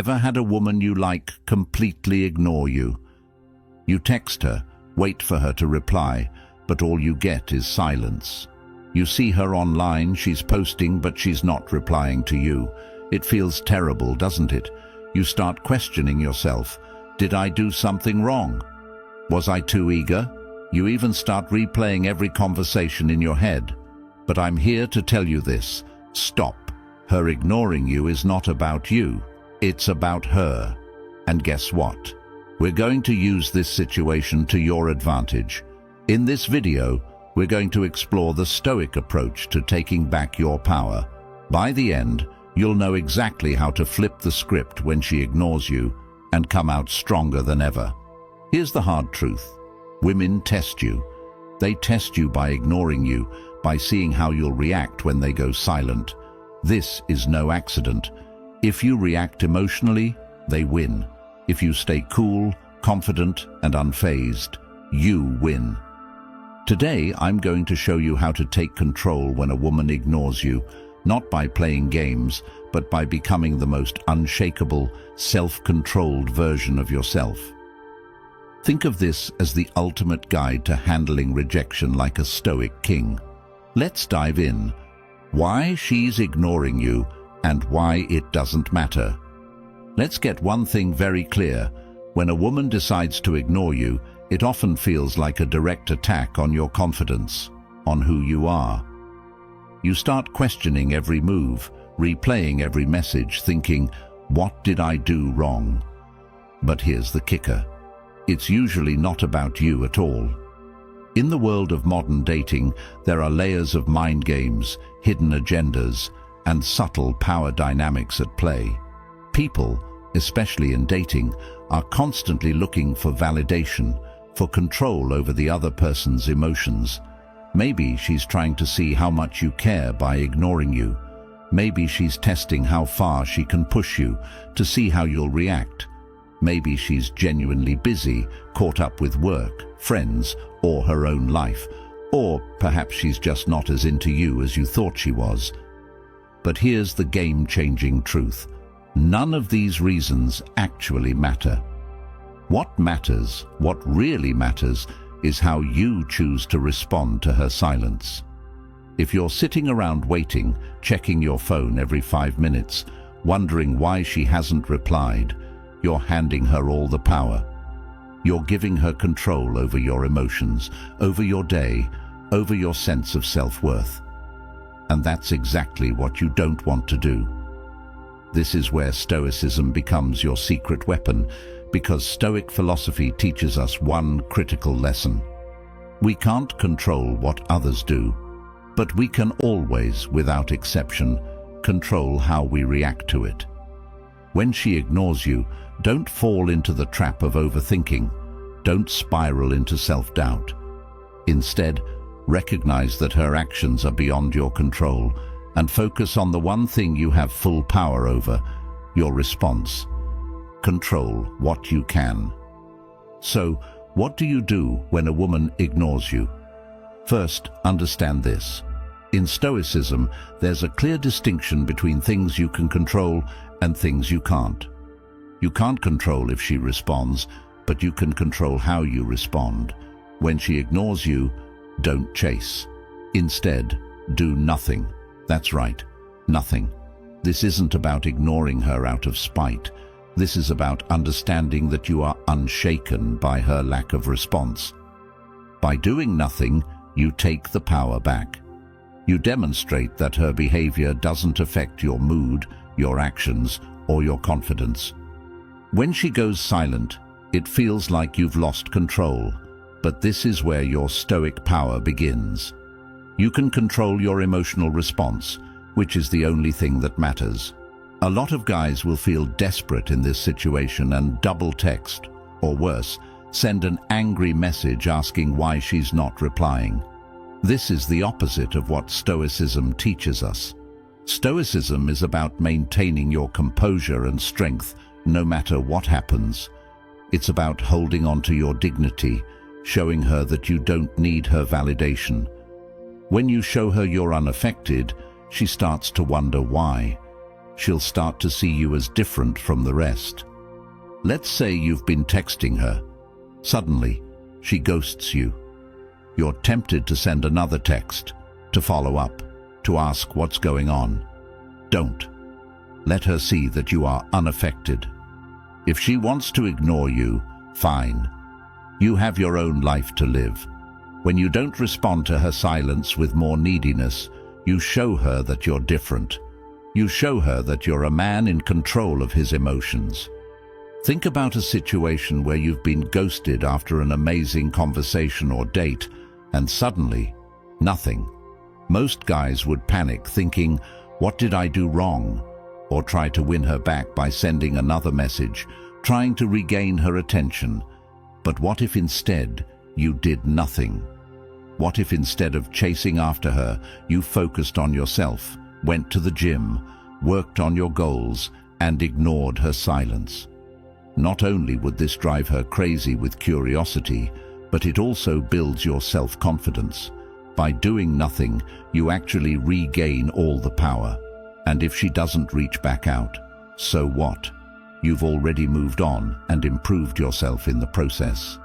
Ever had a woman you like completely ignore you? You text her, wait for her to reply, but all you get is silence. You see her online, she's posting, but she's not replying to you. It feels terrible, doesn't it? You start questioning yourself. Did I do something wrong? Was I too eager? You even start replaying every conversation in your head. But I'm here to tell you this. Stop. Her ignoring you is not about you. It's about her. And guess what? We're going to use this situation to your advantage. In this video, we're going to explore the Stoic approach to taking back your power. By the end, you'll know exactly how to flip the script when she ignores you and come out stronger than ever. Here's the hard truth. Women test you. They test you by ignoring you, by seeing how you'll react when they go silent. This is no accident. If you react emotionally, they win. If you stay cool, confident, and unfazed, you win. Today, I'm going to show you how to take control when a woman ignores you, not by playing games, but by becoming the most unshakable, self-controlled version of yourself. Think of this as the ultimate guide to handling rejection like a Stoic king. Let's dive in. Why she's ignoring you and why it doesn't matter. Let's get one thing very clear. When a woman decides to ignore you, it often feels like a direct attack on your confidence, on who you are. You start questioning every move, replaying every message, thinking, what did I do wrong? But here's the kicker. It's usually not about you at all. In the world of modern dating, there are layers of mind games, hidden agendas, and subtle power dynamics at play. People, especially in dating, are constantly looking for validation, for control over the other person's emotions. Maybe she's trying to see how much you care by ignoring you. Maybe she's testing how far she can push you to see how you'll react. Maybe she's genuinely busy, caught up with work, friends, or her own life. Or perhaps she's just not as into you as you thought she was. But here's the game-changing truth. None of these reasons actually matter. What matters, what really matters, is how you choose to respond to her silence. If you're sitting around waiting, checking your phone every 5 minutes, wondering why she hasn't replied, you're handing her all the power. You're giving her control over your emotions, over your day, over your sense of self-worth. And that's exactly what you don't want to do. This is where Stoicism becomes your secret weapon, because Stoic philosophy teaches us one critical lesson. We can't control what others do, but we can always, without exception, control how we react to it. When she ignores you, don't fall into the trap of overthinking. Don't spiral into self-doubt. Instead, recognize that her actions are beyond your control and focus on the one thing you have full power over, your response. Control what you can. So, what do you do when a woman ignores you? First, understand this. In Stoicism, there's a clear distinction between things you can control and things you can't. You can't control if she responds, but you can control how you respond. When she ignores you, don't chase. Instead, do nothing. That's right, nothing. This isn't about ignoring her out of spite. This is about understanding that you are unshaken by her lack of response. By doing nothing, you take the power back. You demonstrate that her behavior doesn't affect your mood, your actions, or your confidence. When she goes silent, it feels like you've lost control, but this is where your Stoic power begins. You can control your emotional response, which is the only thing that matters. A lot of guys will feel desperate in this situation and double text, or worse, send an angry message asking why she's not replying. This is the opposite of what Stoicism teaches us. Stoicism is about maintaining your composure and strength no matter what happens. It's about holding on to your dignity, showing her that you don't need her validation. When you show her you're unaffected, she starts to wonder why. she'll start to see you as different from the rest. Let's say you've been texting her. Suddenly, she ghosts you. You're tempted to send another text, to follow up, to ask what's going on. Don't. Let her see that you are unaffected. If she wants to ignore you, fine. You have your own life to live. When you don't respond to her silence with more neediness, you show her that you're different. You show her that you're a man in control of his emotions. Think about a situation where you've been ghosted after an amazing conversation or date, and suddenly, nothing. Most guys would panic, thinking, "What did I do wrong?" Or try to win her back by sending another message, trying to regain her attention. But what if instead you did nothing? What if instead of chasing after her, you focused on yourself, went to the gym, worked on your goals, and ignored her silence? Not only would this drive her crazy with curiosity, but it also builds your self-confidence. By doing nothing, you actually regain all the power. And if she doesn't reach back out, so what? You've already moved on and improved yourself in the process.